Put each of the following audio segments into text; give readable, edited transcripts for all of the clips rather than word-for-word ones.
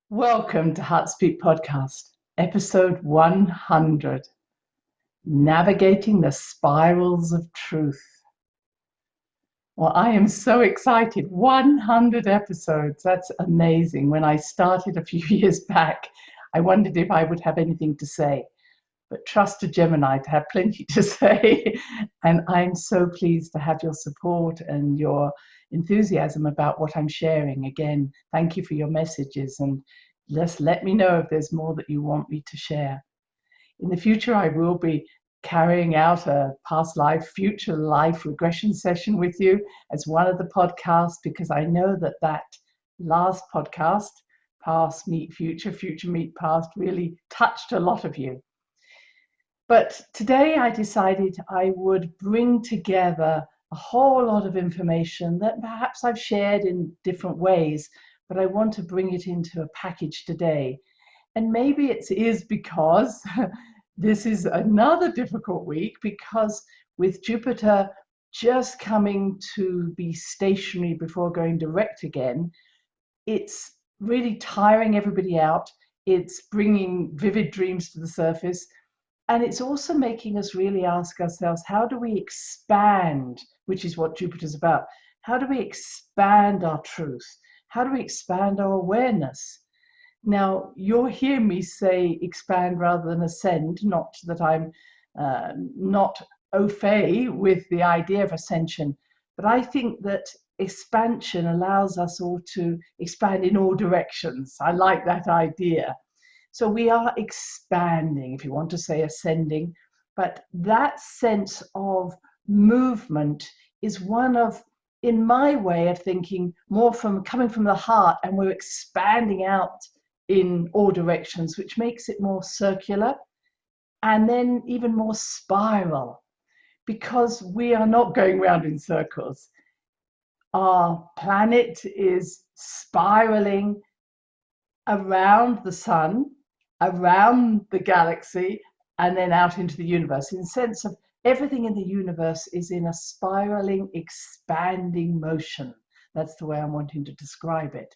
Welcome to Heartspeak Podcast, episode 100, Navigating the Spirals of Truth. Well, I am so excited. 100 episodes. That's amazing. When I started a few years back, I wondered if I would have anything to say, but trusted Gemini to have plenty to say. And I'm so pleased to have your support and your enthusiasm about what I'm sharing. Again, thank you for your messages, and just let me know if there's more that you want me to share. In the future, I will be carrying out a past life, future life regression session with you as one of the podcasts, because I know that last podcast, Past Meet Future, Future Meet Past, really touched a lot of you. But today I decided I would bring together a whole lot of information that perhaps I've shared in different ways, but I want to bring it into a package today. And maybe it is because this is another difficult week, because with Jupiter just coming to be stationary before going direct again, it's really tiring everybody out. It's bringing vivid dreams to the surface. And it's also making us really ask ourselves, how do we expand, which is what Jupiter's about? How do we expand our truth? How do we expand our awareness? Now, you'll hear me say expand rather than ascend, not that I'm not au fait with the idea of ascension, but I think that expansion allows us all to expand in all directions. I like that idea. So we are expanding, if you want to say ascending, but that sense of movement is one of, in my way of thinking, more from coming from the heart, and we're expanding out in all directions, which makes it more circular and then even more spiral, because we are not going round in circles. Our planet is spiraling around the sun, around the galaxy, and then out into the universe, in the sense of everything in the universe is in a spiraling, expanding motion. That's the way I'm wanting to describe it.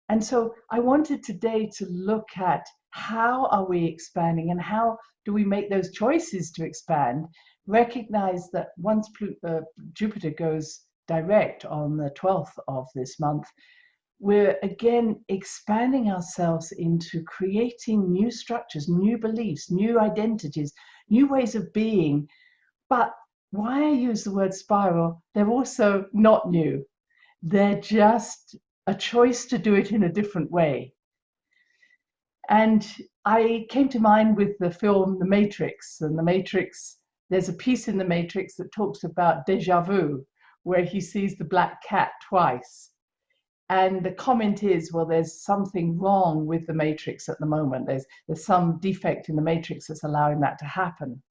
And so I wanted today to look at how are we expanding and how do we make those choices to expand, recognize that once Jupiter goes direct on the 12th of this month, we're again expanding ourselves into creating new structures, new beliefs, new identities, new ways of being. But why I use the word spiral, they're also not new. They're just a choice to do it in a different way. And I came to mind with the film The Matrix. And The Matrix, there's a piece in The Matrix that talks about Deja Vu, where he sees the black cat twice. And the comment is, well, there's something wrong with the Matrix at the moment. There's some defect in the Matrix that's allowing that to happen.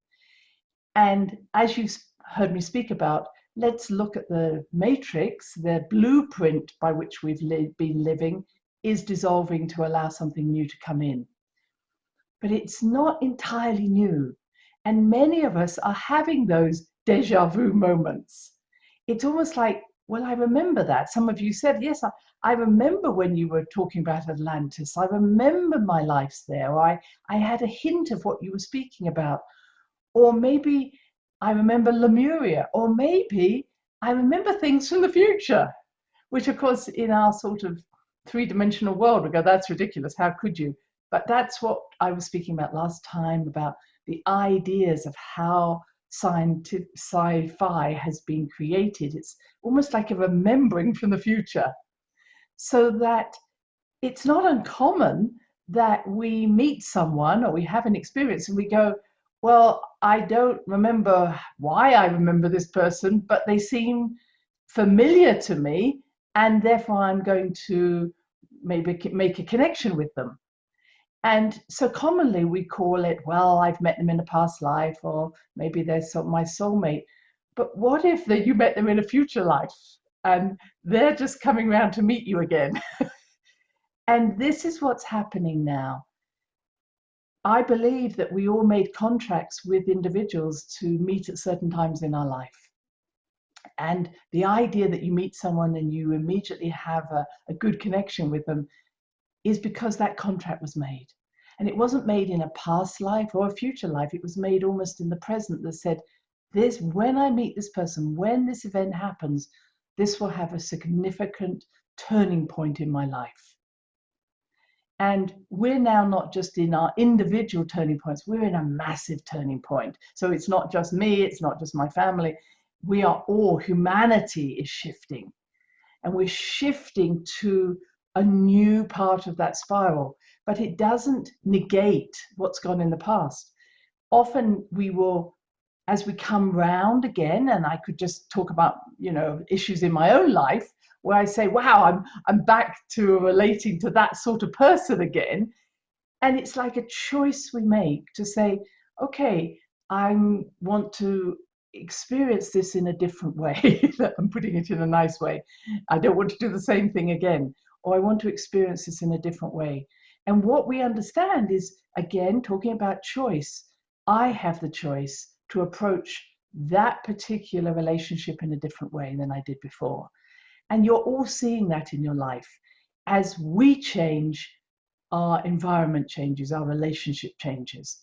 And as you heard me speak about, let's look at the Matrix. The blueprint by which we've been living is dissolving to allow something new to come in. But it's not entirely new. And many of us are having those deja vu moments. It's almost like, well, I remember that. Some of you said, yes, I remember when you were talking about Atlantis. I remember my lives there. Or I had a hint of what you were speaking about. Or maybe I remember Lemuria. Or maybe I remember things from the future, which, of course, in our sort of three-dimensional world, we go, that's ridiculous. How could you? But that's what I was speaking about last time, about the ideas of how sci-fi has been created. It's almost like a remembering from the future, so that it's not uncommon that we meet someone or we have an experience and we go, well, I don't remember why I remember this person, but they seem familiar to me, and therefore I'm going to maybe make a connection with them. And so commonly we call it, well, I've met them in a past life, or maybe they're my soulmate. But what if you met them in a future life and they're just coming around to meet you again? And this is what's happening now. I believe that we all made contracts with individuals to meet at certain times in our life. And the idea that you meet someone and you immediately have a good connection with them, is because that contract was made. And it wasn't made in a past life or a future life. It was made almost in the present, that said, this, when I meet this person, when this event happens, this will have a significant turning point in my life. And we're now not just in our individual turning points, we're in a massive turning point. So it's not just me, it's not just my family. We are all, humanity is shifting. And we're shifting to a new part of that spiral. But it doesn't negate what's gone in the past. Often we will, as we come round again, and I could just talk about, issues in my own life, where I say, wow, I'm back to relating to that sort of person again. And it's like a choice we make to say, okay, I want to experience this in a different way. I'm putting it in a nice way. I don't want to do the same thing again, or I want to experience this in a different way. And what we understand is, again, talking about choice, I have the choice to approach that particular relationship in a different way than I did before. And you're all seeing that in your life. As we change, our environment changes, our relationship changes.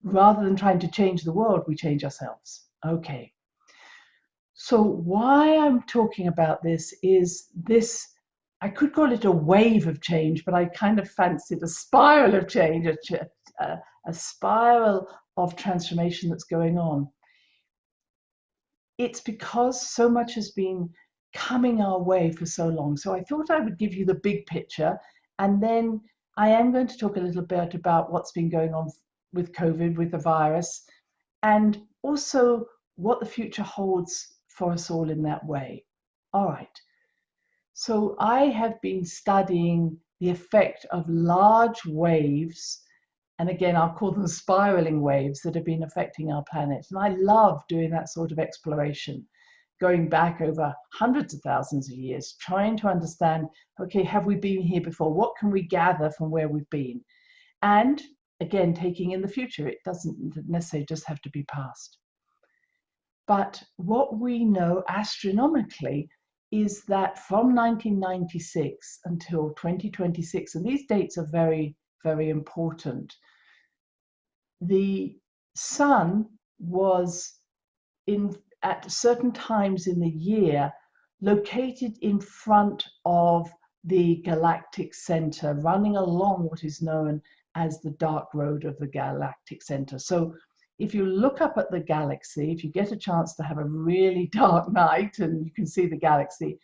Rather than trying to change the world, we change ourselves. Okay. So why I'm talking about this is this, I could call it a wave of change, but I kind of fancied a spiral of change, a spiral of transformation that's going on. It's because so much has been coming our way for so long. So I thought I would give you the big picture, and then I am going to talk a little bit about what's been going on with COVID, with the virus, and also what the future holds for us all in that way. All right. So I have been studying the effect of large waves, and again, I'll call them spiraling waves, that have been affecting our planet. And I love doing that sort of exploration, going back over hundreds of thousands of years, trying to understand, okay, have we been here before? What can we gather from where we've been? And again, taking in the future, it doesn't necessarily just have to be past. But what we know astronomically is that from 1996 until 2026, and these dates are very, very important, the sun was at certain times in the year located in front of the galactic center, running along what is known as the dark road of the galactic center. So if you look up at the galaxy, if you get a chance to have a really dark night and you can see the galaxy,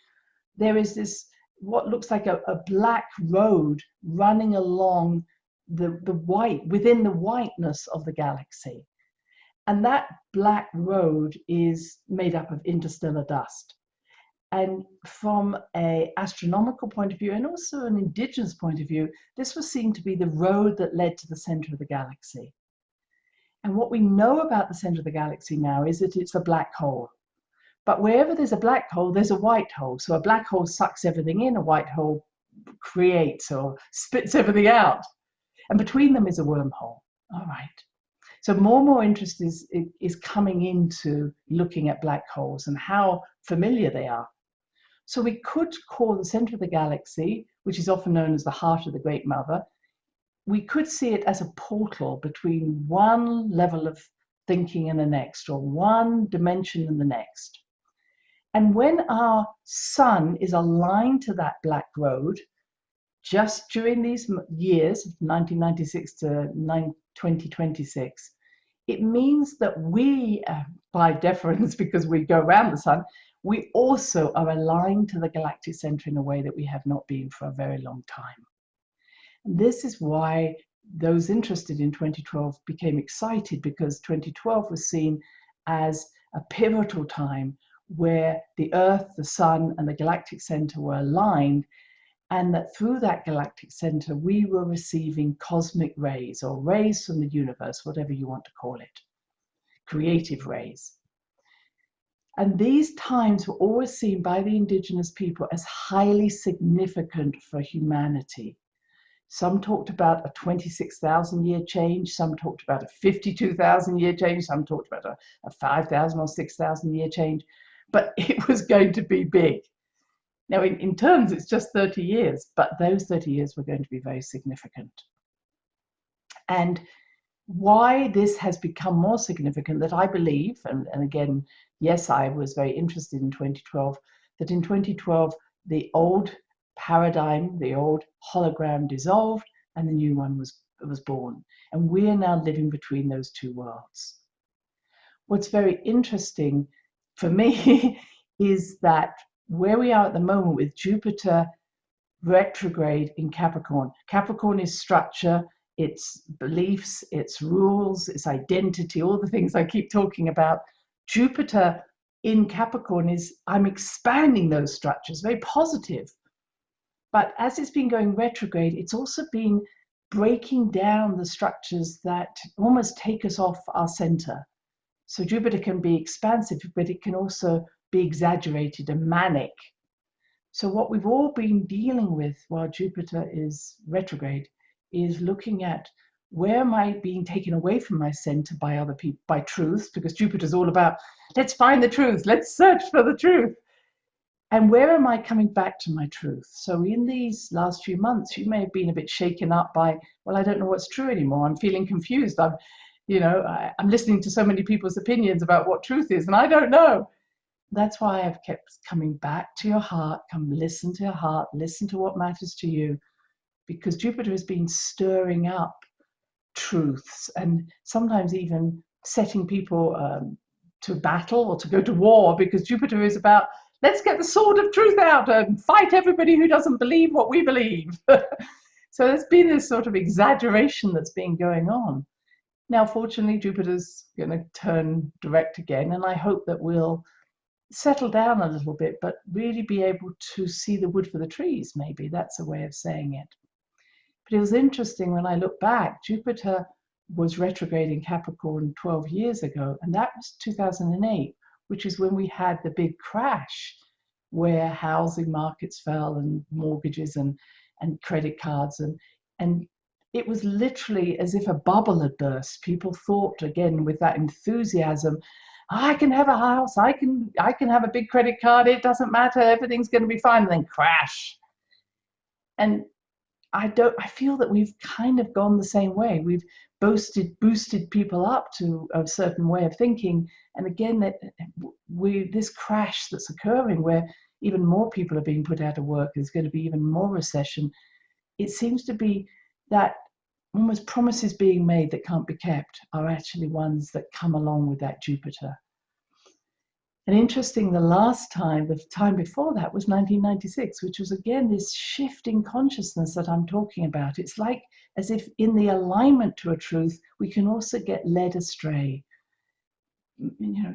there is this, what looks like a black road running along the white, within the whiteness of the galaxy. And that black road is made up of interstellar dust. And from an astronomical point of view, and also an indigenous point of view, this was seen to be the road that led to the center of the galaxy. And what we know about the center of the galaxy now is that it's a black hole. But wherever there's a black hole, there's a white hole. So a black hole sucks everything in, a white hole creates or spits everything out. And between them is a wormhole. All right. So more and more interest is coming into looking at black holes and how familiar they are. So we could call the center of the galaxy, which is often known as the heart of the Great Mother, we could see it as a portal between one level of thinking and the next, or one dimension and the next. And when our sun is aligned to that black road, just during these years, 1996 to 2026, it means that we, by deference, because we go around the sun, we also are aligned to the galactic center in a way that we have not been for a very long time. This is why those interested in 2012 became excited, because 2012 was seen as a pivotal time where the Earth, the Sun, and the galactic center were aligned, and that through that galactic center, we were receiving cosmic rays, or rays from the universe, whatever you want to call it, creative rays. And these times were always seen by the indigenous people as highly significant for humanity. Some talked about a 26,000-year change, some talked about a 52,000-year change, some talked about a 5,000 or 6,000-year change, but it was going to be big. Now, in terms, it's just 30 years, but those 30 years were going to be very significant. And why this has become more significant, that I believe, and again, yes, I was very interested in 2012, that in 2012, the old paradigm, the old hologram dissolved and the new one was born. And we are now living between those two worlds. What's very interesting for me is that where we are at the moment with Jupiter retrograde in Capricorn. Capricorn is structure, its beliefs, its rules, its identity, all the things I keep talking about. Jupiter in Capricorn is, I'm expanding those structures, very positive. But as it's been going retrograde, it's also been breaking down the structures that almost take us off our center. So Jupiter can be expansive, but it can also be exaggerated and manic. So what we've all been dealing with while Jupiter is retrograde is looking at, where am I being taken away from my center by other people, by truths, because Jupiter's all about, let's find the truth, let's search for the truth. And where am I coming back to my truth? So in these last few months, you may have been a bit shaken up by, well, I don't know what's true anymore. I'm feeling confused. I'm listening to so many people's opinions about what truth is, and I don't know. That's why I've kept coming back to your heart. Come listen to your heart, listen to what matters to you, because Jupiter has been stirring up truths and sometimes even setting people to battle or to go to war, because Jupiter is about, let's get the sword of truth out and fight everybody who doesn't believe what we believe. So there's been this sort of exaggeration that's been going on. Now, fortunately, Jupiter's going to turn direct again, and I hope that we'll settle down a little bit, but really be able to see the wood for the trees, maybe. That's a way of saying it. But it was interesting when I look back, Jupiter was retrograde in Capricorn 12 years ago, and that was 2008, which is when we had the big crash where housing markets fell and mortgages and credit cards, and it was literally as if a bubble had burst. People thought, again, with that enthusiasm, I can have a house, I can have a big credit card, it doesn't matter, everything's going to be fine, and then crash. And I feel that we've kind of gone the same way. We've boosted people up to a certain way of thinking, and again, that this crash that's occurring, where even more people are being put out of work, there's going to be even more recession. It seems to be that almost promises being made that can't be kept are actually ones that come along with that Jupiter. And interesting, the time before that was 1996, which was again this shift in consciousness that I'm talking about. It's like as if in the alignment to a truth, we can also get led astray.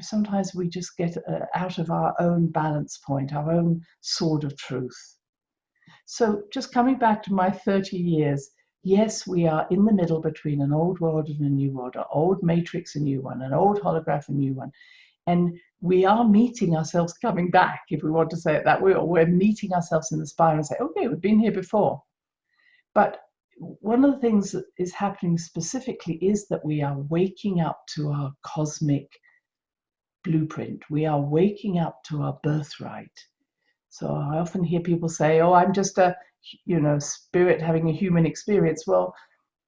Sometimes we just get out of our own balance point, our own sword of truth. So just coming back to my 30 years, yes, we are in the middle between an old world and a new world, an old matrix, a new one, an old holograph, a new one. And we are meeting ourselves coming back, if we want to say it that way, or we're meeting ourselves in the spiral and say, okay, we've been here before. But one of the things that is happening specifically is that we are waking up to our cosmic blueprint. We are waking up to our birthright. So I often hear people say, oh, I'm just a spirit having a human experience. Well,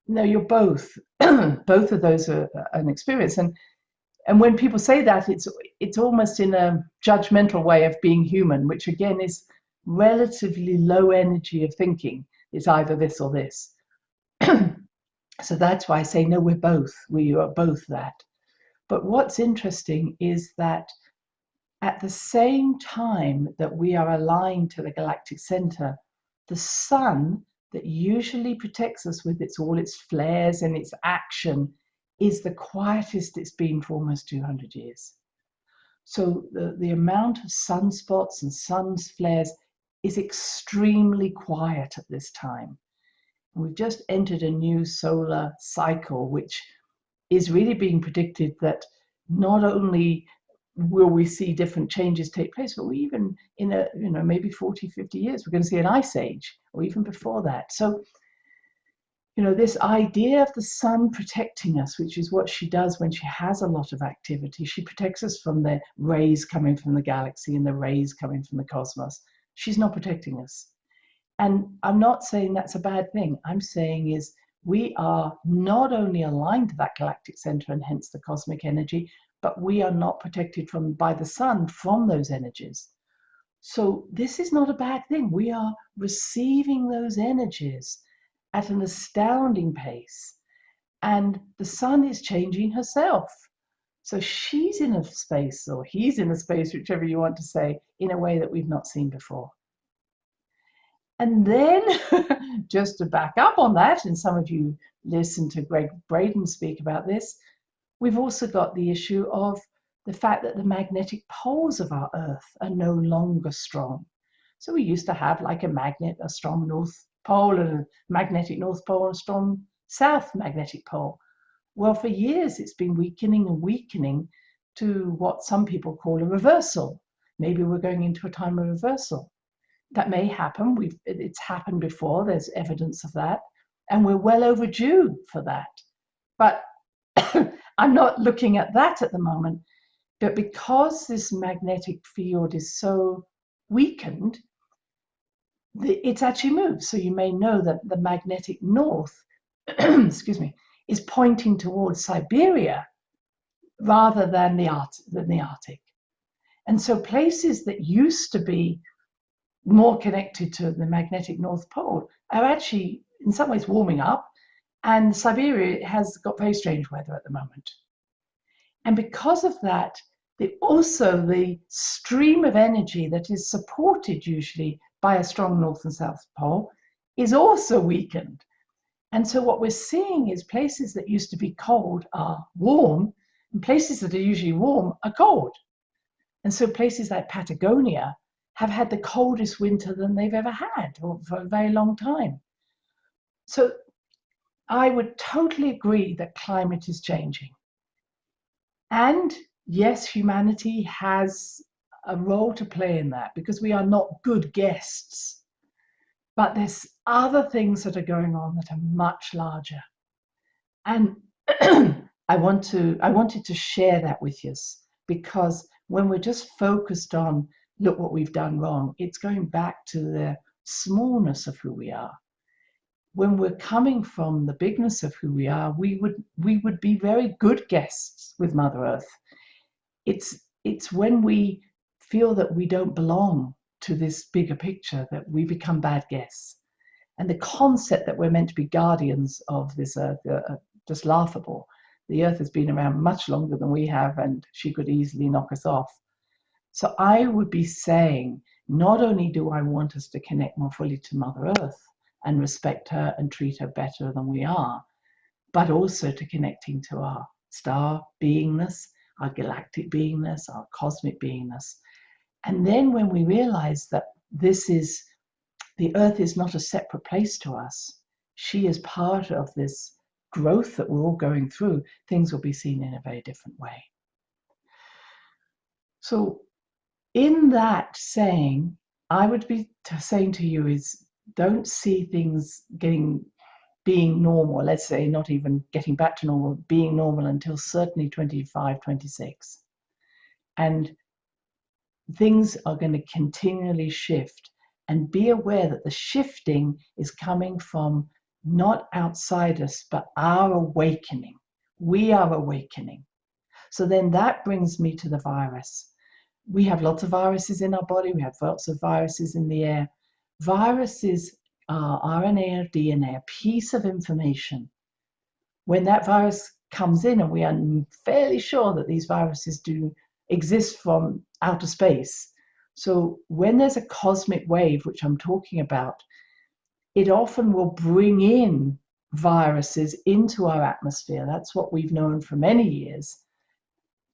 no, you're both. Both of those are an experience. And when people say that, it's almost in a judgmental way of being human, which again is relatively low energy of thinking. It's either this or this. So that's why I say, no, we're both. We are both that. But what's interesting is that at the same time that we are aligned to the galactic center, the sun that usually protects us with all its flares and its action is the quietest it's been for almost 200 years. So the amount of sunspots and sun's flares is extremely quiet at this time. And we've just entered a new solar cycle, which is really being predicted that not only will we see different changes take place, but we even in maybe 40, 50 years, we're going to see an ice age, or even before that. So, this idea of the sun protecting us, which is what she does when she has a lot of activity. She protects us from the rays coming from the galaxy and the rays coming from the cosmos. She's not protecting us. And I'm not saying that's a bad thing. I'm saying is we are not only aligned to that galactic center and hence the cosmic energy, but we are not protected by the sun from those energies. So this is not a bad thing. We are receiving those energies at an astounding pace. And the sun is changing herself. So she's in a space, or he's in a space, whichever you want to say, in a way that we've not seen before. And then, just to back up on that, and some of you listen to Greg Braden speak about this, we've also got the issue of the fact that the magnetic poles of our Earth are no longer strong. So we used to have, like a magnet, a strong north pole and a magnetic north pole and a strong south magnetic pole. Well, for years it's been weakening and weakening to what some people call a reversal. Maybe we're going into a time of reversal. That may happen. It's happened before. There's evidence of that. And we're well overdue for that. But I'm not looking at that at the moment. But because this magnetic field is so weakened, it's actually moved. So you may know that the magnetic north, excuse me, is pointing towards Siberia rather than the Arctic. And so places that used to be more connected to the magnetic North Pole are actually in some ways warming up, and Siberia has got very strange weather at the moment. And because of that, the stream of energy that is supported usually by a strong North and South Pole is also weakened. And so what we're seeing is places that used to be cold are warm, and places that are usually warm are cold. And so places like Patagonia have had the coldest winter than they've ever had, or for a very long time. So I would totally agree that climate is changing. And yes, humanity has a role to play in that because we are not good guests. But there's other things that are going on that are much larger. And I wanted to share that with you, because when we're just focused on, look what we've done wrong, it's going back to the smallness of who we are. When we're coming from the bigness of who we are, we would be very good guests with Mother Earth. It's when we feel that we don't belong to this bigger picture that we become bad guests. And the concept that we're meant to be guardians of this earth just laughable. The earth has been around much longer than we have, and she could easily knock us off. So I would be saying, not only do I want us to connect more fully to Mother Earth and respect her and treat her better than we are, but also to connecting to our star beingness, our galactic beingness, our cosmic beingness. And then when we realize that the earth is not a separate place to us, she is part of this growth that we're all going through, things will be seen in a very different way. So in that saying, I would be saying to you is, don't see things being normal, let's say not even getting back to normal, being normal until certainly 25, 26. And things are going to continually shift, and be aware that the shifting is coming from not outside us, but our awakening. We are awakening. So then that brings me to the virus. We have lots of viruses in our body. We have lots of viruses in the air. Viruses are RNA or DNA, a piece of information. When that virus comes in, and we are fairly sure that these viruses do exist from outer space. So when there's a cosmic wave, which I'm talking about, it often will bring in viruses into our atmosphere. That's what we've known for many years.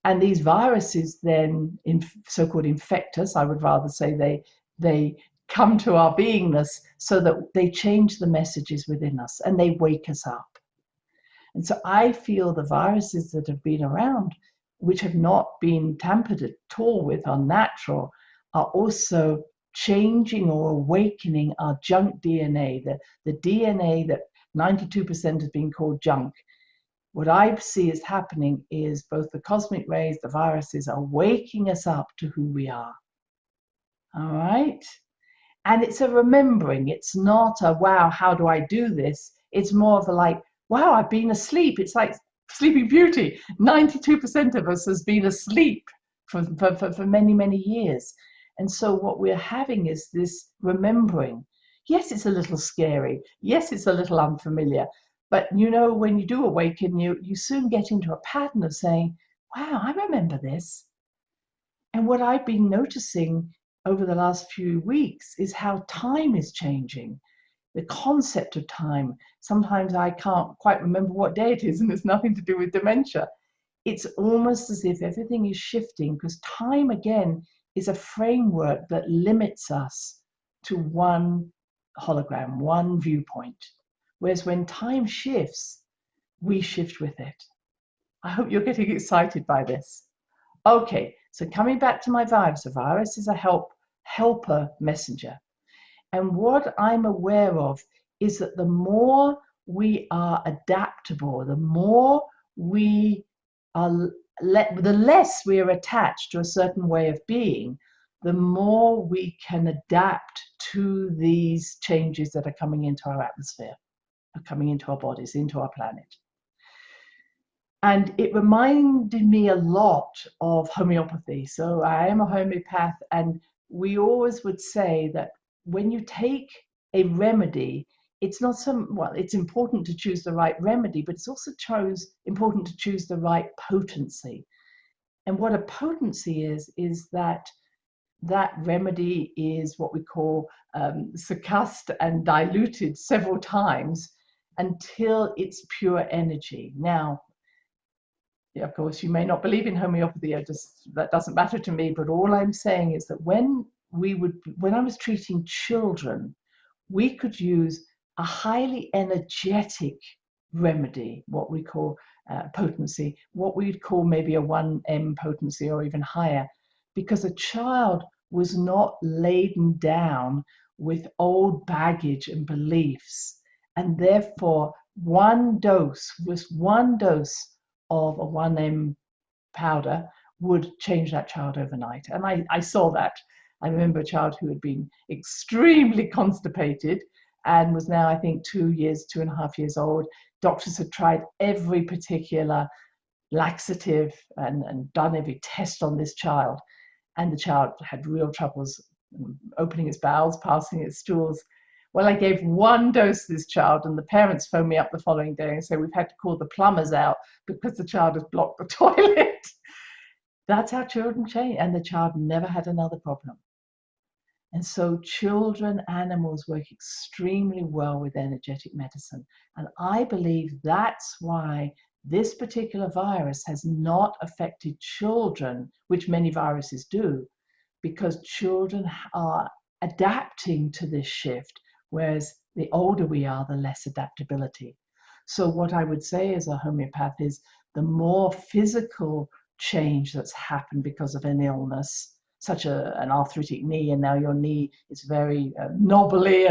And these viruses then so-called infect us. I would rather say they come to our beingness so that they change the messages within us and they wake us up. And so I feel the viruses that have been around, which have not been tampered at all with, are natural, are also changing or awakening our junk DNA, the DNA that 92% has been called junk. What I see is happening is both the cosmic rays, the viruses are waking us up to who we are. All right? And it's a remembering. It's not a, wow, how do I do this? It's more of a like, wow, I've been asleep. It's like Sleeping Beauty. 92% of us has been asleep for many, many years. And so what we're having is this remembering. Yes, it's a little scary. Yes, it's a little unfamiliar. But you know, when you do awaken, you soon get into a pattern of saying, wow, I remember this. And what I've been noticing over the last few weeks is how time is changing. The concept of time. Sometimes I can't quite remember what day it is, and it's nothing to do with dementia. It's almost as if everything is shifting, because time, again, is a framework that limits us to one hologram, one viewpoint. Whereas when time shifts, we shift with it. I hope you're getting excited by this. Okay, so coming back to my virus, a virus is a helper messenger. And what I'm aware of is that the more we are adaptable, the more we are, the less we are attached to a certain way of being, the more we can adapt to these changes that are coming into our atmosphere, are coming into our bodies, into our planet. And it reminded me a lot of homeopathy. So I am a homeopath, and we always would say that when you take a remedy, it's not it's important to choose the right remedy, but it's also important to choose the right potency. And what a potency is that remedy is what we call succussed and diluted several times until it's pure energy. Now, of course, you may not believe in homeopathy, that doesn't matter to me, but all I'm saying is that when I was treating children, we could use a highly energetic remedy, what we call potency, what we'd call maybe a 1M potency or even higher, because a child was not laden down with old baggage and beliefs. And therefore, one dose of a 1M powder would change that child overnight. And I saw that. I remember a child who had been extremely constipated and was now, I think, 2.5 years old. Doctors had tried every particular laxative and done every test on this child. And the child had real troubles opening its bowels, passing its stools. Well, I gave one dose to this child, and the parents phoned me up the following day and said, we've had to call the plumbers out because the child has blocked the toilet. That's how children change, and the child never had another problem. And so children, animals work extremely well with energetic medicine. And I believe that's why this particular virus has not affected children, which many viruses do, because children are adapting to this shift. Whereas the older we are, the less adaptability. So what I would say as a homeopath is the more physical change that's happened because of an illness, such an arthritic knee, and now your knee is very knobbly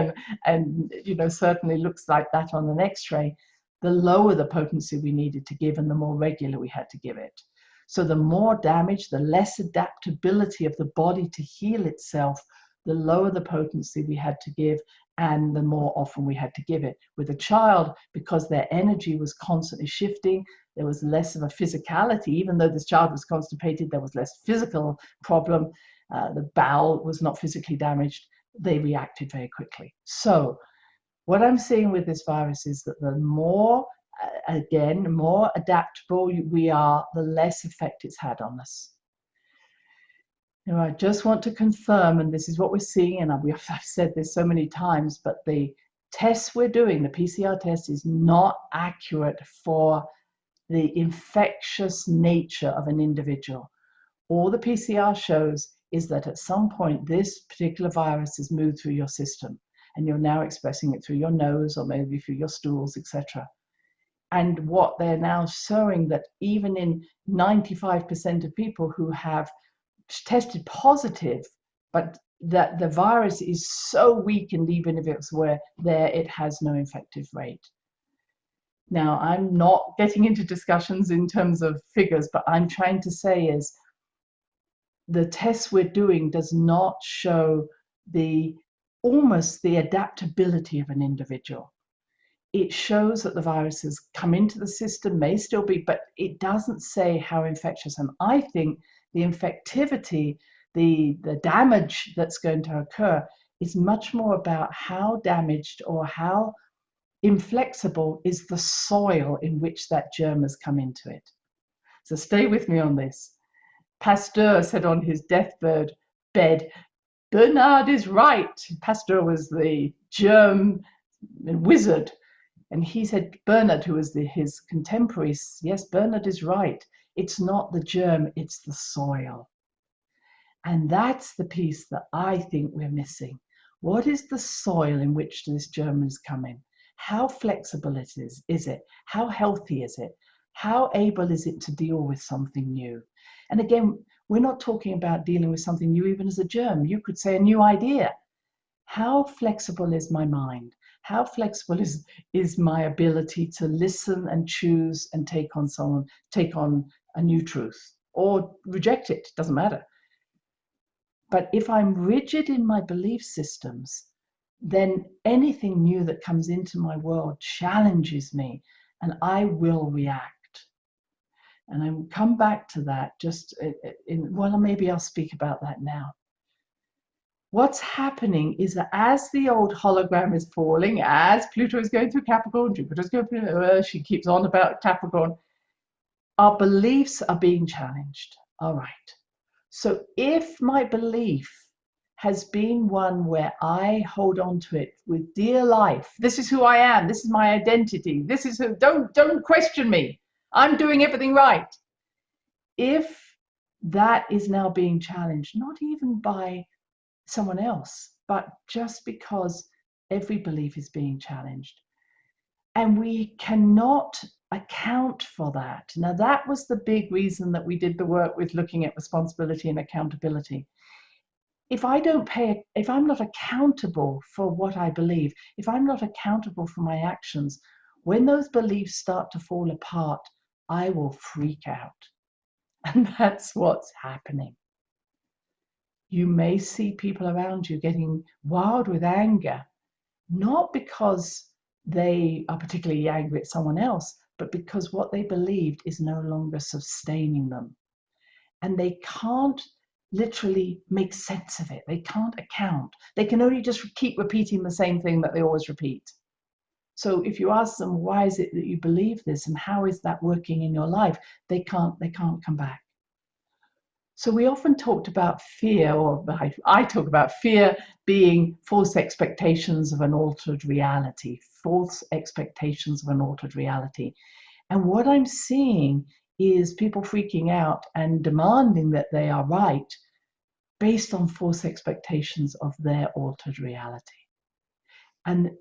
and certainly looks like that on an X-ray, the lower the potency we needed to give and the more regular we had to give it. So the more damage, the less adaptability of the body to heal itself, the lower the potency we had to give and the more often we had to give it. With a child, because their energy was constantly shifting, there was less of a physicality. Even though this child was constipated, there was less physical problem. The bowel was not physically damaged. They reacted very quickly. So what I'm seeing with this virus is that the more adaptable we are, the less effect it's had on us. Now, I just want to confirm, and this is what we're seeing, and I've said this so many times, but the tests we're doing, the PCR test, is not accurate for the infectious nature of an individual. All the PCR shows is that at some point this particular virus has moved through your system, and you're now expressing it through your nose or maybe through your stools, etc. And what they're now showing, that even in 95% of people who have tested positive, but that the virus is so weakened, even if it's there, it has no infective rate. Now, I'm not getting into discussions in terms of figures, but I'm trying to say is the tests we're doing does not show the almost the adaptability of an individual. It shows that the viruses come into the system, may still be, but it doesn't say how infectious. And I think the infectivity, the damage that's going to occur is much more about how damaged or how inflexible is the soil in which that germ has come into it. So stay with me on this. Pasteur said on his deathbed, Bernard is right. Pasteur was the germ wizard. And he said, Bernard, who was his contemporary, yes, Bernard is right. It's not the germ, it's the soil. And that's the piece that I think we're missing. What is the soil in which this germ is coming? How flexible is it? How healthy is it? How able is it to deal with something new? And again, we're not talking about dealing with something new even as a germ. You could say a new idea. How flexible is my mind? How flexible is my ability to listen and choose and take on a new truth or reject it? Doesn't matter. But if I'm rigid in my belief systems, then anything new that comes into my world challenges me and I will react. And I will come back to that maybe I'll speak about that now. What's happening is that as the old hologram is falling, as Pluto is going through Capricorn, Jupiter's going through, she keeps on about Capricorn, our beliefs are being challenged. All right. So if my belief has been one where I hold on to it with dear life, this is who I am, this is my identity, this is who, don't question me, I'm doing everything right. If that is now being challenged, not even by someone else, but just because every belief is being challenged. And we cannot account for that. Now, that was the big reason that we did the work with looking at responsibility and accountability. If I'm not accountable for what I believe, if I'm not accountable for my actions, when those beliefs start to fall apart, I will freak out. And that's what's happening. You may see people around you getting wild with anger, not because they are particularly angry at someone else, but because what they believed is no longer sustaining them. And they can't literally make sense of it. They can't account. They can only just keep repeating the same thing that they always repeat. So if you ask them, why is it that you believe this and how is that working in your life? They can't come back. So we often talked about fear, or I talk about fear being false expectations of an altered reality, false expectations of an altered reality. And what I'm seeing is people freaking out and demanding that they are right based on false expectations of their altered reality. And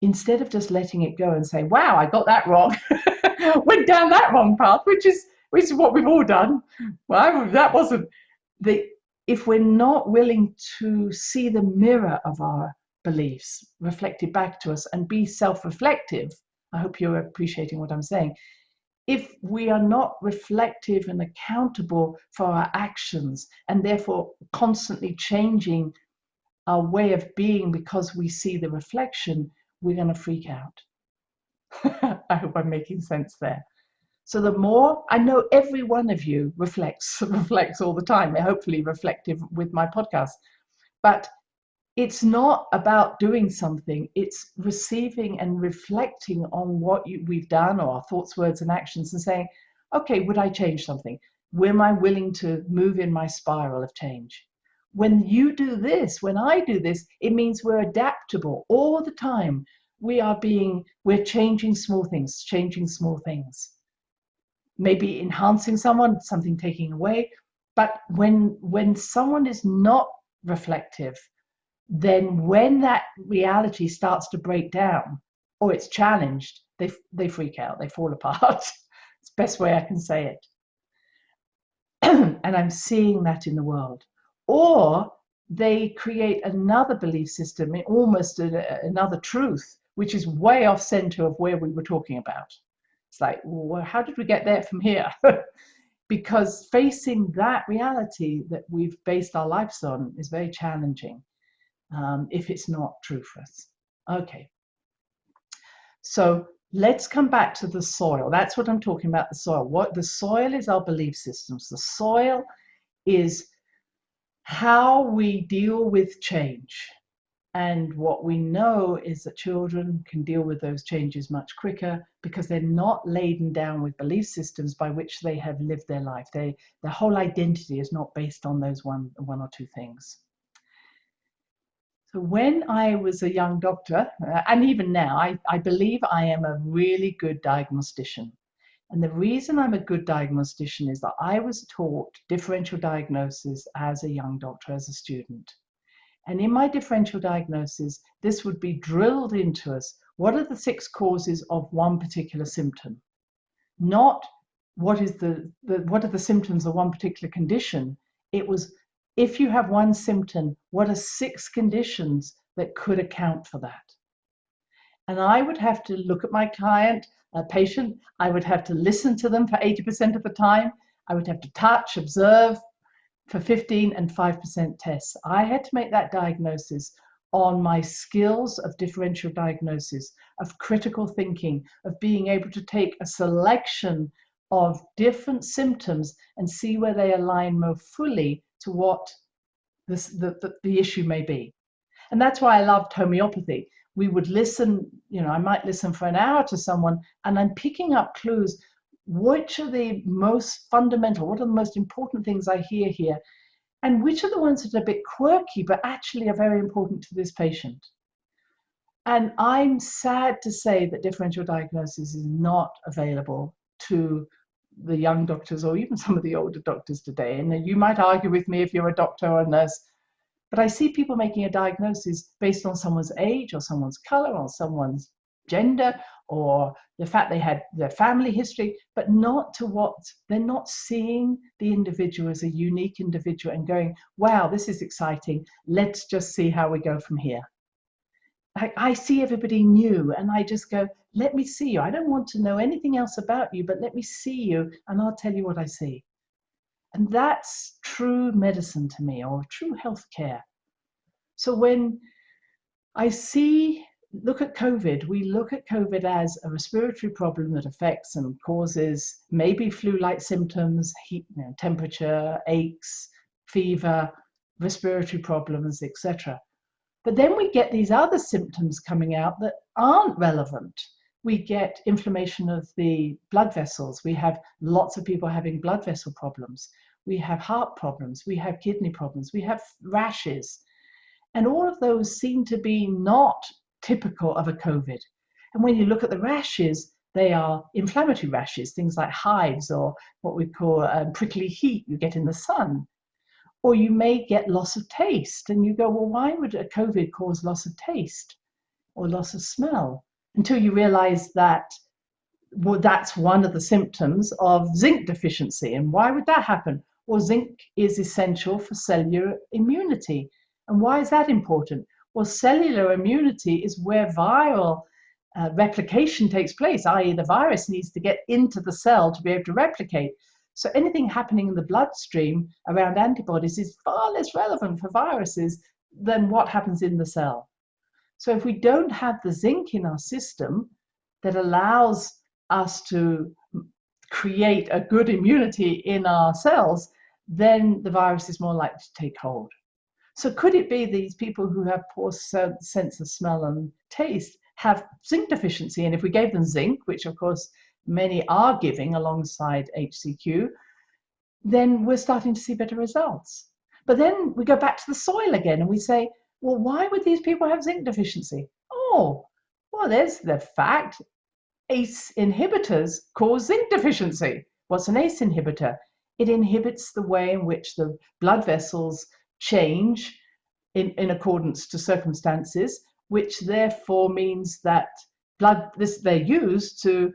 instead of just letting it go and say, wow, I got that wrong, went down that wrong path, which is what we've all done. Well, that wasn't if we're not willing to see the mirror of our beliefs reflected back to us and be self-reflective, I hope you're appreciating what I'm saying. If we are not reflective and accountable for our actions and therefore constantly changing our way of being because we see the reflection, we're going to freak out. I hope I'm making sense there. So the more, I know every one of you reflects all the time, hopefully reflective with my podcast, but it's not about doing something, it's receiving and reflecting on what we've done or our thoughts, words and actions and saying, okay, would I change something? Am I willing to move in my spiral of change? When you do this, when I do this, it means we're adaptable all the time. We're changing small things. Maybe enhancing something taking away. But when someone is not reflective, then when that reality starts to break down or it's challenged, they freak out, they fall apart. It's the best way I can say it. And I'm seeing that in the world. Or they create another belief system, almost another truth, which is way off center of where we were talking about. It's like, well, how did we get there from here? Because facing that reality that we've based our lives on is very challenging. if it's not true for us. Okay. So let's come back to the soil. That's what I'm talking about, the soil. What the soil is, our belief systems. The soil is how we deal with change. And what we know is that children can deal with those changes much quicker because they're not laden down with belief systems by which they have lived their life. Their whole identity is not based on those one or two things. So when I was a young doctor, and even now, I believe I am a really good diagnostician. And the reason I'm a good diagnostician is that I was taught differential diagnosis as a young doctor, as a student. And in my differential diagnosis, this would be drilled into us. What are the 6 causes of one particular symptom? Not what are the symptoms of one particular condition. It was, if you have one symptom, what are 6 conditions that could account for that? And I would have to look at my client, patient. I would have to listen to them for 80% of the time. I would have to touch, observe, for 15 and 5% tests. I had to make that diagnosis on my skills of differential diagnosis, of critical thinking, of being able to take a selection of different symptoms and see where they align more fully to what the issue may be. And that's why I loved homeopathy. We would listen, I might listen for an hour to someone, and I'm picking up clues. Which are the most fundamental, what are the most important things I hear here? And which are the ones that are a bit quirky, but actually are very important to this patient? And I'm sad to say that differential diagnosis is not available to the young doctors or even some of the older doctors today. And you might argue with me if you're a doctor or a nurse, but I see people making a diagnosis based on someone's age or someone's color or someone's gender or the fact they had their family history, but not to what they're not seeing the individual as a unique individual and going, wow, this is exciting. Let's just see how we go from here. I see everybody new and I just go, let me see you. I don't want to know anything else about you, but let me see you and I'll tell you what I see. And that's true medicine to me, or true healthcare. So when I look at COVID, we look at COVID as a respiratory problem that affects and causes maybe flu-like symptoms, heat, temperature, aches, fever, respiratory problems, etc. But then we get these other symptoms coming out that aren't relevant. We get inflammation of the blood vessels. We have lots of people having blood vessel problems. We have heart problems. We have kidney problems. We have rashes. And all of those seem to be not typical of a COVID. And when you look at the rashes, they are inflammatory rashes, things like hives or what we call prickly heat you get in the sun. Or you may get loss of taste. And you go, well, why would a COVID cause loss of taste or loss of smell? Until you realize that, well, that's one of the symptoms of zinc deficiency. And why would that happen? Well, zinc is essential for cellular immunity. And why is that important? Well, cellular immunity is where viral replication takes place, i.e. the virus needs to get into the cell to be able to replicate. So anything happening in the bloodstream around antibodies is far less relevant for viruses than what happens in the cell. So if we don't have the zinc in our system that allows us to create a good immunity in our cells, then the virus is more likely to take hold. So could it be these people who have poor sense of smell and taste have zinc deficiency? And if we gave them zinc, which of course many are giving alongside HCQ, then we're starting to see better results. But then we go back to the soil again and we say, well, why would these people have zinc deficiency? Oh, well, there's the fact. ACE inhibitors cause zinc deficiency. What's an ACE inhibitor? It inhibits the way in which the blood vessels change in accordance to circumstances, which therefore means that they're used to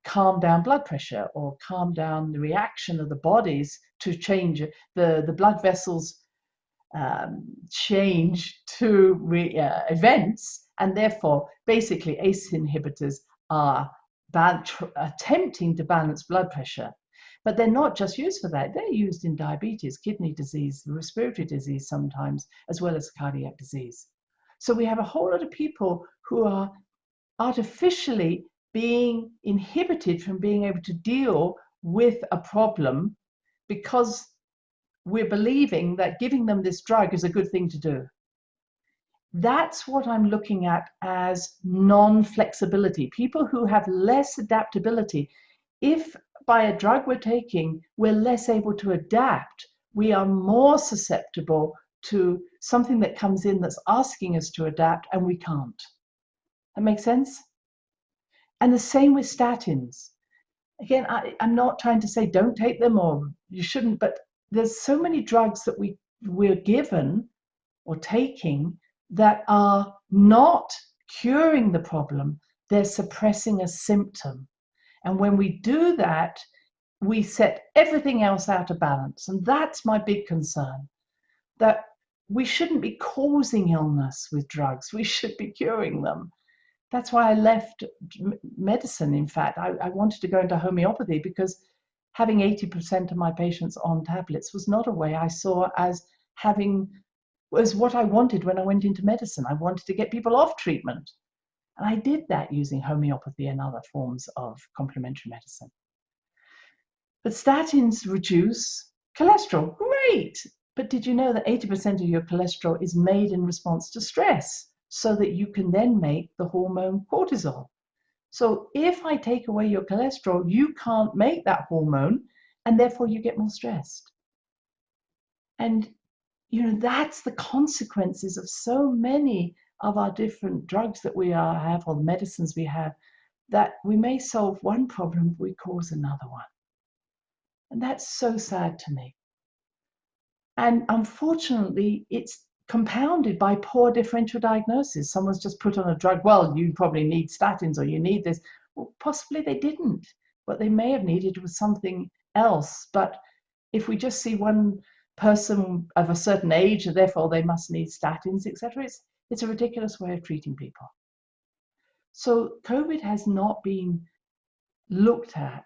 calm down blood pressure or calm down the reaction of the bodies to change. The blood vessels change to events, and therefore basically ACE inhibitors are attempting to balance blood pressure. But they're not just used for that. They're used in diabetes, kidney disease, respiratory disease sometimes, as well as cardiac disease. So we have a whole lot of people who are artificially being inhibited from being able to deal with a problem because we're believing that giving them this drug is a good thing to do. That's what I'm looking at as non-flexibility. People who have less adaptability. If by a drug we're taking, we're less able to adapt, we are more susceptible to something that comes in that's asking us to adapt, and we can't. That makes sense? And the same with statins. Again, I'm not trying to say don't take them or you shouldn't, but there's so many drugs that we're given or taking that are not curing the problem, they're suppressing a symptom. And when we do that, we set everything else out of balance. And that's my big concern, that we shouldn't be causing illness with drugs, we should be curing them. That's why I left medicine, in fact. I wanted to go into homeopathy because having 80% of my patients on tablets was not a way I saw as was what I wanted when I went into medicine. I wanted to get people off treatment. And I did that using homeopathy and other forms of complementary medicine. But statins reduce cholesterol. Great! But did you know that 80% of your cholesterol is made in response to stress so that you can then make the hormone cortisol? So if I take away your cholesterol, you can't make that hormone, and therefore you get more stressed. And that's the consequences of so many of our different drugs that we have, or medicines we have, that we may solve one problem, we cause another one. And that's so sad to me. And unfortunately, it's compounded by poor differential diagnosis. Someone's just put on a drug, well, you probably need statins or you need this. Well, possibly they didn't. What they may have needed was something else. But if we just see one person of a certain age, and therefore they must need statins, etc., it's a ridiculous way of treating people. So COVID has not been looked at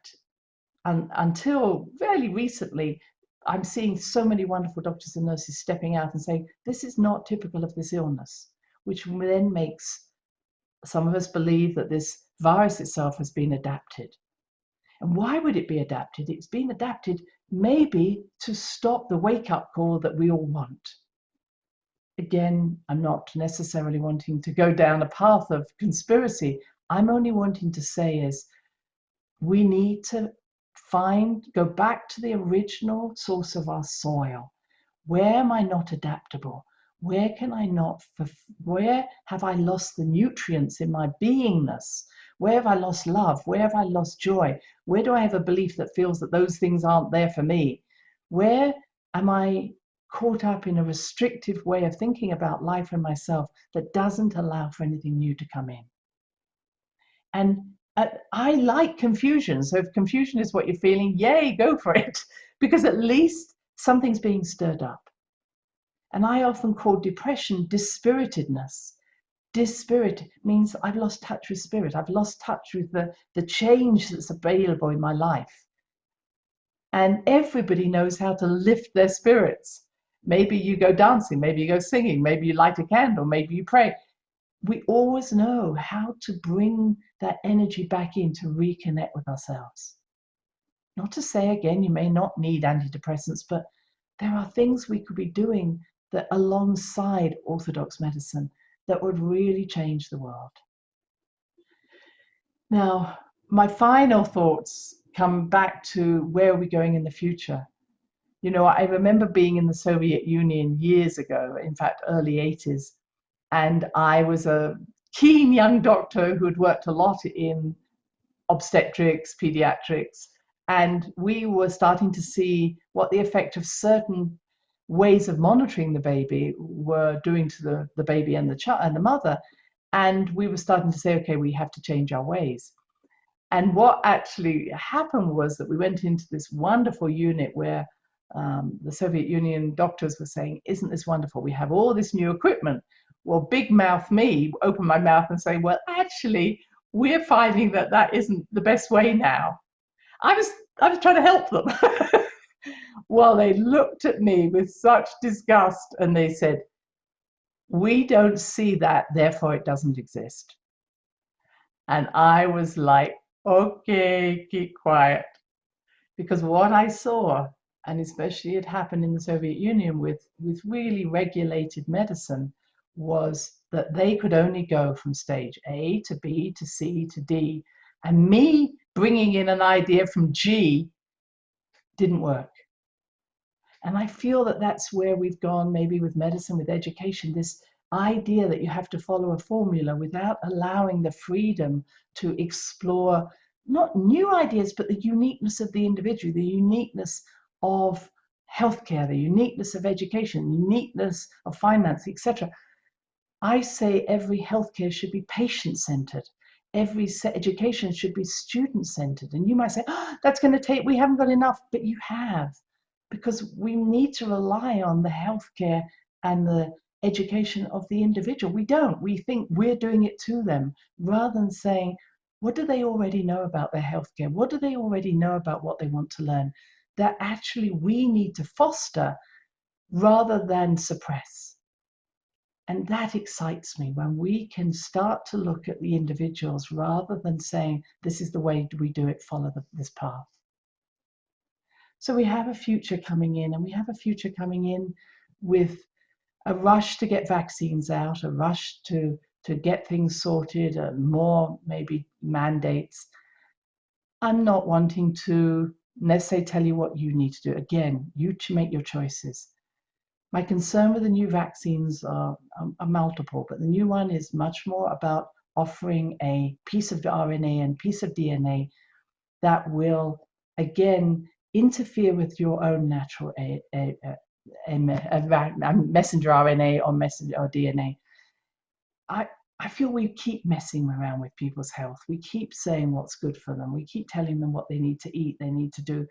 until fairly recently. I'm seeing so many wonderful doctors and nurses stepping out and saying, this is not typical of this illness, which then makes some of us believe that this virus itself has been adapted. And why would it be adapted? It's been adapted maybe to stop the wake-up call that we all want. Again, I'm not necessarily wanting to go down a path of conspiracy. I'm only wanting to say is we need to go back to the original source of our soil. Where am I not adaptable? Where have I lost the nutrients in my beingness? Where have I lost love? Where have I lost joy? Where do I have a belief that feels that those things aren't there for me? Where am I caught up in a restrictive way of thinking about life and myself that doesn't allow for anything new to come in? And I like confusion. So if confusion is what you're feeling, yay, go for it. Because at least something's being stirred up. And I often call depression dispiritedness. Dispirit means I've lost touch with spirit. I've lost touch with the change that's available in my life. And everybody knows how to lift their spirits. Maybe you go dancing, maybe you go singing, maybe you light a candle, maybe you pray. We always know how to bring that energy back in to reconnect with ourselves. Not to say, again, you may not need antidepressants, but there are things we could be doing that alongside orthodox medicine that would really change the world. Now, my final thoughts come back to where are we going in the future? I remember being in the Soviet Union years ago, in fact, early 80s, and I was a keen young doctor who had worked a lot in obstetrics, pediatrics, and we were starting to see what the effect of certain ways of monitoring the baby were doing to the baby and the child and the mother. And we were starting to say, okay, we have to change our ways. And what actually happened was that we went into this wonderful unit where the Soviet Union doctors were saying, isn't this wonderful? We have all this new equipment. Well, big mouth me, open my mouth and say, well, actually, we're finding that isn't the best way now. I I was trying to help them. Well, they looked at me with such disgust and they said, "We don't see that, therefore it doesn't exist." And I was like, okay, keep quiet. Because what I saw, and especially it happened in the Soviet Union with really regulated medicine, was that they could only go from stage A to B to C to D. And me bringing in an idea from G didn't work. And I feel that that's where we've gone, maybe with medicine, with education, this idea that you have to follow a formula without allowing the freedom to explore not new ideas, but the uniqueness of the individual, the uniqueness of healthcare, the uniqueness of education, the uniqueness of finance, etc. I say every healthcare should be patient-centered. Every education should be student-centered. And you might say, oh, that's going to take, we haven't got enough, but you have. Because we need to rely on the healthcare and the education of the individual. We don't. We think we're doing it to them rather than saying, what do they already know about their healthcare? What do they already know about what they want to learn? That actually we need to foster rather than suppress. And that excites me when we can start to look at the individuals rather than saying, this is the way we do it, follow this path. So we have a future coming in, and we have a future coming in with a rush to get vaccines out, a rush to get things sorted, more maybe mandates. I'm not wanting to necessarily tell you what you need to do. Again, you to make your choices. My concern with the new vaccines are multiple, but the new one is much more about offering a piece of RNA and piece of DNA that will, again, interfere with your own natural messenger RNA or messenger or DNA. I feel we keep messing around with people's health. We keep saying what's good for them. We keep telling them what they need to eat, they need to do.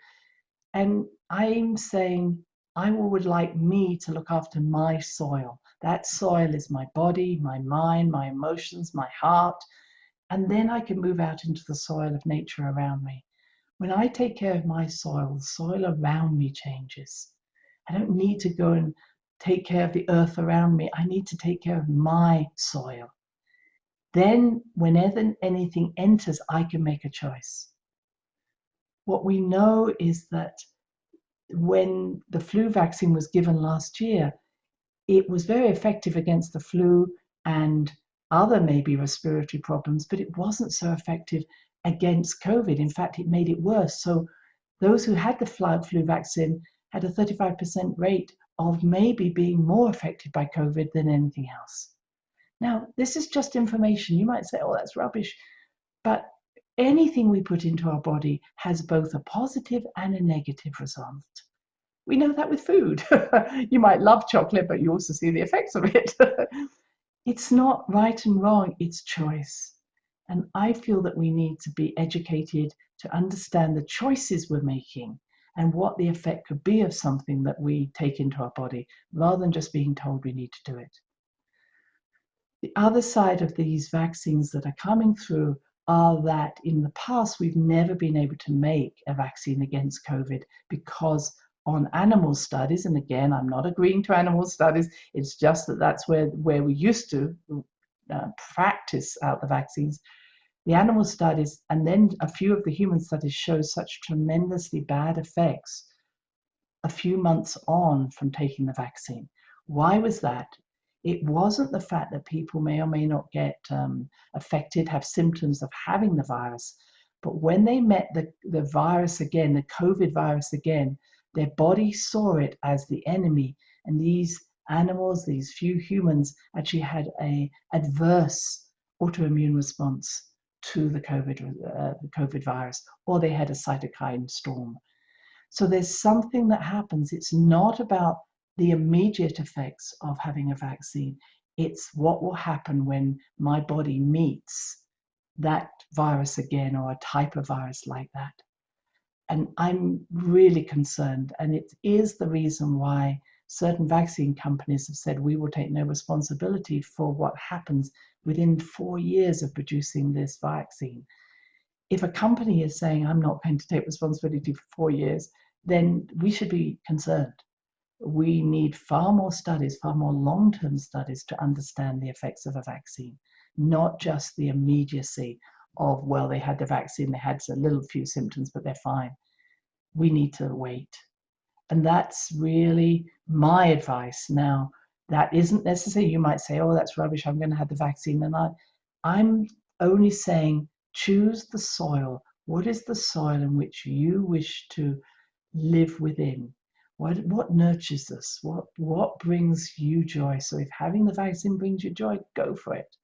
And I'm saying, I would like me to look after my soil. That soil is my body, my mind, my emotions, my heart. And then I can move out into the soil of nature around me. When I take care of my soil, the soil around me changes. I don't need to go and take care of the earth around me. I need to take care of my soil. Then whenever anything enters, I can make a choice. What we know is that when the flu vaccine was given last year, it was very effective against the flu and other maybe respiratory problems, but it wasn't so effective against COVID. In fact, it made it worse. So those who had the flu vaccine had a 35% rate of maybe being more affected by COVID than anything else. Now, this is just information. You might say, oh, that's rubbish. But anything we put into our body has both a positive and a negative result. We know that with food. You might love chocolate, but you also see the effects of it. It's not right and wrong, it's choice. And I feel that we need to be educated to understand the choices we're making and what the effect could be of something that we take into our body, rather than just being told we need to do it. The other side of these vaccines that are coming through are that in the past, we've never been able to make a vaccine against COVID because on animal studies, and again, I'm not agreeing to animal studies, it's just that that's where we used to practice out the vaccines. The animal studies and then a few of the human studies show such tremendously bad effects a few months on from taking the vaccine. Why was that? It wasn't the fact that people may or may not get affected, have symptoms of having the virus, but when they met the virus again, the COVID virus again, their body saw it as the enemy, and these animals, these few humans, actually had an adverse autoimmune response to the COVID virus, or they had a cytokine storm. So there's something that happens. It's not about the immediate effects of having a vaccine. It's what will happen when my body meets that virus again, or a type of virus like that. And I'm really concerned, and it is the reason why certain vaccine companies have said we will take no responsibility for what happens within 4 years of producing this vaccine. if a company is saying, I'm not going to take responsibility for 4 years, then we should be concerned. We need far more studies, far more long-term studies to understand the effects of a vaccine, not just the immediacy of, well, they had the vaccine, they had a little few symptoms, but they're fine. We need to wait. And that's really my advice. Now, that isn't necessary. You might say, oh, that's rubbish, I'm going to have the vaccine. And I'm only saying, choose the soil. What is the soil in which you wish to live within? What nurtures us? What brings you joy? So if having the vaccine brings you joy, go for it.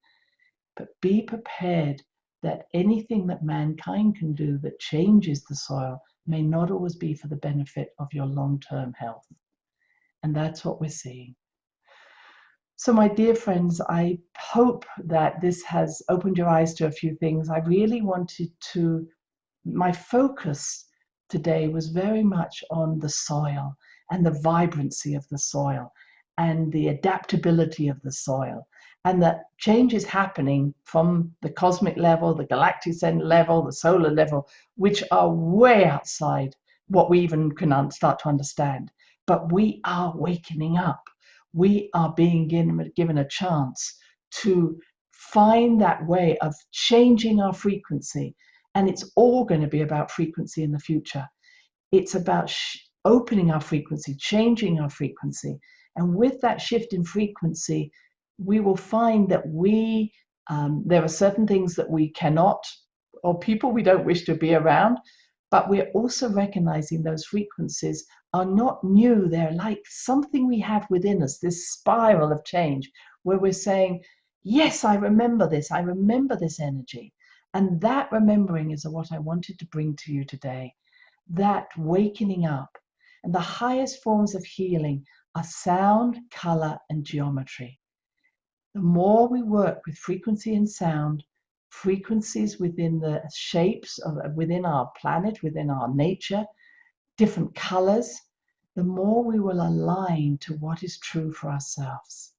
But be prepared that anything that mankind can do that changes the soil may not always be for the benefit of your long-term health. And that's what we're seeing. So my dear friends, I hope that this has opened your eyes to a few things. I really wanted my focus today was very much on the soil and the vibrancy of the soil and the adaptability of the soil, and that change is happening from the cosmic level, the galactic level, the solar level, which are way outside what we even can start to understand. But we are wakening up. We are being given a chance to find that way of changing our frequency. And it's all going to be about frequency in the future. It's about opening our frequency, changing our frequency. And with that shift in frequency, we will find that there are certain things that we cannot, or people we don't wish to be around, but we're also recognizing those frequencies are not new. They're like something we have within us, this spiral of change, where we're saying, yes, I remember this energy. And that remembering is what I wanted to bring to you today, that wakening up. And the highest forms of healing are sound, color, and geometry. The more we work with frequency and sound, frequencies within the shapes within our planet, within our nature, different colors, the more we will align to what is true for ourselves.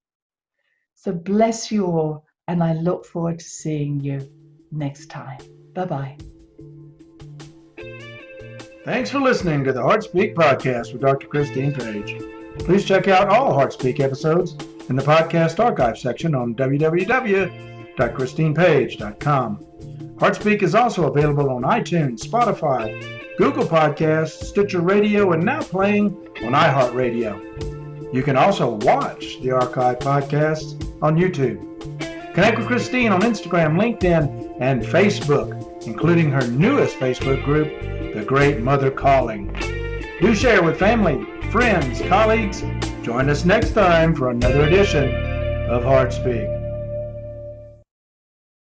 So bless you all, and I look forward to seeing you next time. Bye-bye. Thanks for listening to the HeartSpeak podcast with Dr. Christine Page. Please check out all HeartSpeak episodes in the podcast archive section on www.christinepage.com. HeartSpeak is also available on iTunes, Spotify, Google Podcasts, Stitcher Radio, and now playing on iHeart Radio. You can also watch the archive podcasts on YouTube. Connect with Christine on Instagram, LinkedIn, and Facebook, including her newest Facebook group, The Great Mother Calling. Do share with family, friends, colleagues. Join us next time for another edition of HeartSpeak.